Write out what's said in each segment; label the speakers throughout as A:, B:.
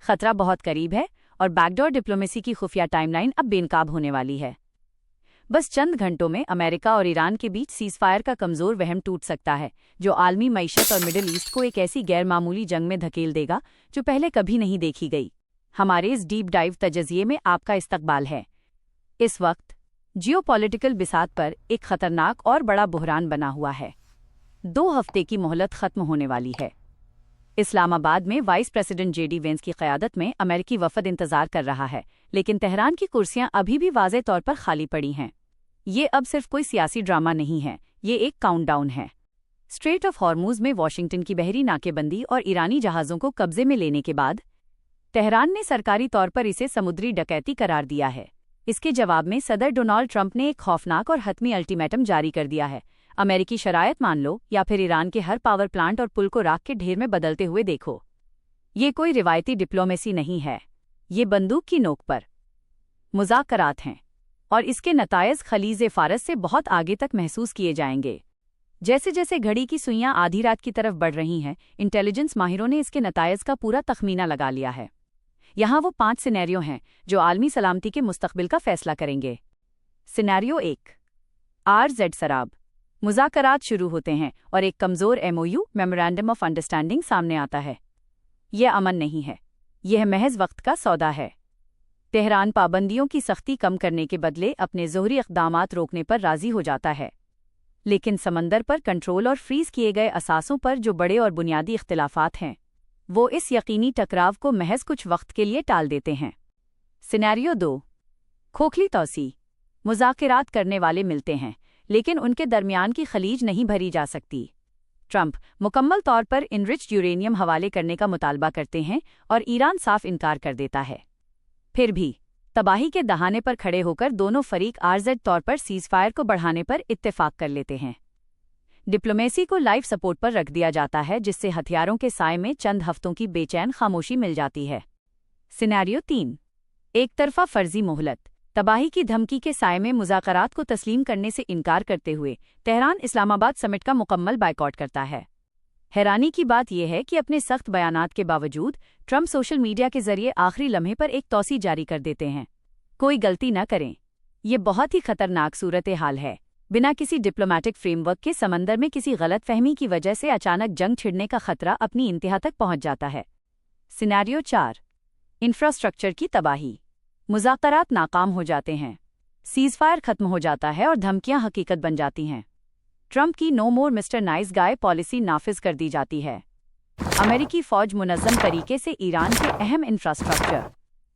A: खतरा बहुत करीब है और बैकडोर डिप्लोमेसी की खुफिया टाइमलाइन अब बेनकाब होने वाली है। बस चंद घंटों में अमेरिका और ईरान के बीच सीज़फायर का कमज़ोर वहम टूट सकता है, जो आलमी मईशत और मिडिल ईस्ट को एक ऐसी गैरमामूली जंग में धकेल देगा जो पहले कभी नहीं देखी गई। हमारे इस डीप डाइव तजज़िये में आपका इस्तकबाल है। इस वक्त जियोपॉलिटिकल बिसात पर एक खतरनाक और बड़ा बुहरान बना हुआ है। 2 हफ्ते की मोहलत खत्म होने वाली है। इस्लामाबाद में वाइस प्रेसिडेंट जेडी वेंस की क़यादत में अमेरिकी वफ़द इंतज़ार कर रहा है, लेकिन तेहरान की कुर्सियां अभी भी वाज़े तौर पर खाली पड़ी हैं। ये अब सिर्फ कोई सियासी ड्रामा नहीं है, ये एक काउंटडाउन है। स्ट्रेट ऑफ हॉर्मूज़ में वाशिंगटन की बहरी नाकेबंदी और ईरानी जहाज़ों को कब्जे में लेने के बाद तेहरान ने सरकारी तौर पर इसे समुद्री डकैती करार दिया है। इसके जवाब में सदर डोनाल्ड ट्रंप ने एक खौफनाक और हतमी अल्टीमेटम जारी कर दिया है। अमेरिकी शरायत मान लो या फिर ईरान के हर पावर प्लांट और पुल को राख के ढेर में बदलते हुए देखो। ये कोई रिवायती डिप्लोमेसी नहीं है, ये बंदूक की नोक पर मुज़ाकरात हैं और इसके नतायज खलीज़ फ़ारस से बहुत आगे तक महसूस किए जाएंगे। जैसे जैसे घड़ी की सुइयां आधी रात की तरफ बढ़ रही हैं, इंटेलिजेंस माहिरों ने इसके नतायज का पूरा तखमीना लगा लिया है। यहाँ वो 5 सिनेरियो हैं जो आलमी सलामती के मुस्तकबिल का फैसला करेंगे। सिनेरियो 1, RZ सराब। मुज़ाकरात शुरू होते हैं और एक कमज़ोर MOU मेमोरेंडम ऑफ अंडरस्टैंडिंग सामने आता है। यह अमन नहीं है, यह महज वक्त का सौदा है। तेहरान पाबंदियों की सख्ती कम करने के बदले अपने ज़ोहरी इक़दामात रोकने पर राज़ी हो जाता है, लेकिन समंदर पर कंट्रोल और फ्रीज़ किए गए असासों पर जो बड़े और बुनियादी इख्तिलाफ़ात हैं, वो इस यकीनी टकराव को महज कुछ वक्त के लिए टाल देते हैं। सिनेरियो 2, खोखली तौसी। मुज़ाकरात करने वाले मिलते हैं, लेकिन उनके दरमियान की खलीज नहीं भरी जा सकती। ट्रंप मुकम्मल तौर पर इनरिच्ड यूरेनियम हवाले करने का मुतालबा करते हैं और ईरान साफ इनकार कर देता है। फिर भी तबाही के दहाने पर खड़े होकर दोनों फरीक RZ तौर पर सीज़फायर को बढ़ाने पर इत्तेफाक कर लेते हैं। डिप्लोमेसी को लाइफ सपोर्ट पर रख दिया जाता है, जिससे हथियारों के साए में चंद हफ्तों की बेचैन खामोशी मिल जाती है। सिनेरियो 3, एक तरफा फर्जी मोहलत। तबाही की धमकी के साए में मुज़ाकरात को तस्लीम करने से इनकार करते हुए तेहरान इस्लामाबाद समिट का मुकम्मल बायकॉट करता है। हैरानी की बात यह है कि अपने सख्त बयानात के बावजूद ट्रंप सोशल मीडिया के जरिए आखिरी लम्हे पर एक तौसी जारी कर देते हैं। कोई गलती न करें, ये बहुत ही खतरनाक सूरत हाल है। बिना किसी डिप्लोमेटिक फ्रेमवर्क के समंदर में किसी गलतफहमी की वजह से अचानक जंग छिड़ने का खतरा अपनी इंतहा तक पहुंच जाता है। सिनेरियो 4, इंफ्रास्ट्रक्चर की तबाही। मुज़ाकरात नाकाम हो जाते हैं, सीज़फायर खत्म हो जाता है और धमकियां हकीकत बन जाती हैं। ट्रंप की नो मोर मिस्टर नाइस गाय पॉलिसी नाफिज कर दी जाती है। अमेरिकी फ़ौज मुनज़्ज़म तरीके से ईरान के अहम इंफ्रास्ट्रक्चर,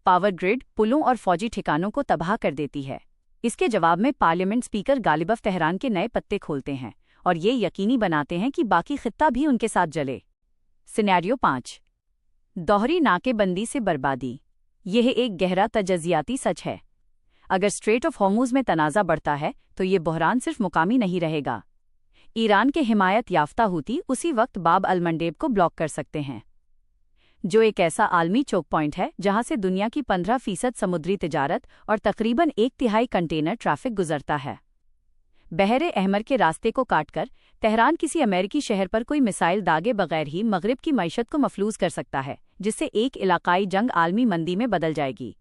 A: पावर ग्रिड, पुलों और फौजी ठिकानों को तबाह कर देती है। इसके जवाब में पार्लियामेंट स्पीकर गालिबफ तेहरान के नए पत्ते खोलते हैं और ये यकीनी बनाते हैं कि बाकी खित्ता भी उनके साथ जले। सिनेरियो 5, दोहरी नाकेबंदी से बर्बादी। यह एक गहरा तजज़ियाती सच है। अगर स्ट्रेट ऑफ हॉर्मूज़ में तनाज़ा बढ़ता है तो ये बहरान सिर्फ मुकामी नहीं रहेगा। ईरान के हिमायत याफ्ता हूती उसी वक्त बाब अल मंडेब को ब्लॉक कर सकते हैं, जो एक ऐसा आलमी चोक पॉइंट है जहां से दुनिया की 15% समुद्री तिजारत और तकरीबन 1/3 कंटेनर ट्रैफिक गुजरता है। बहरे अहमर के रास्ते को काटकर तेहरान किसी अमेरिकी शहर पर कोई मिसाइल दागे बगैर ही मगरिब की मईशत को मफलूज कर सकता है, जिससे एक इलाकाई जंग आलमी मंदी में बदल जाएगी।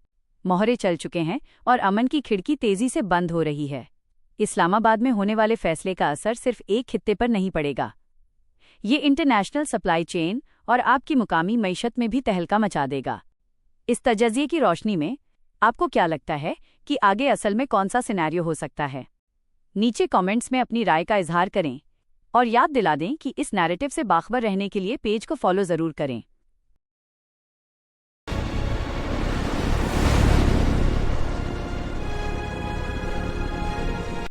A: मोहरे चल चुके हैं और अमन की खिड़की तेजी से बंद हो रही है। इस्लामाबाद में होने वाले फैसले का असर सिर्फ एक खित्ते पर नहीं पड़ेगा, ये इंटरनेशनल सप्लाई चेन और आपकी मुकामी मईशत में भी तहलका मचा देगा। इस तजज़िये की रोशनी में आपको क्या लगता है कि आगे असल में कौन सा सिनेरियो हो सकता है? नीचे कमेंट्स में अपनी राय का इजहार करें और याद दिला दें कि इस नैरेटिव से बाखबर रहने के लिए पेज को फॉलो ज़रूर करें।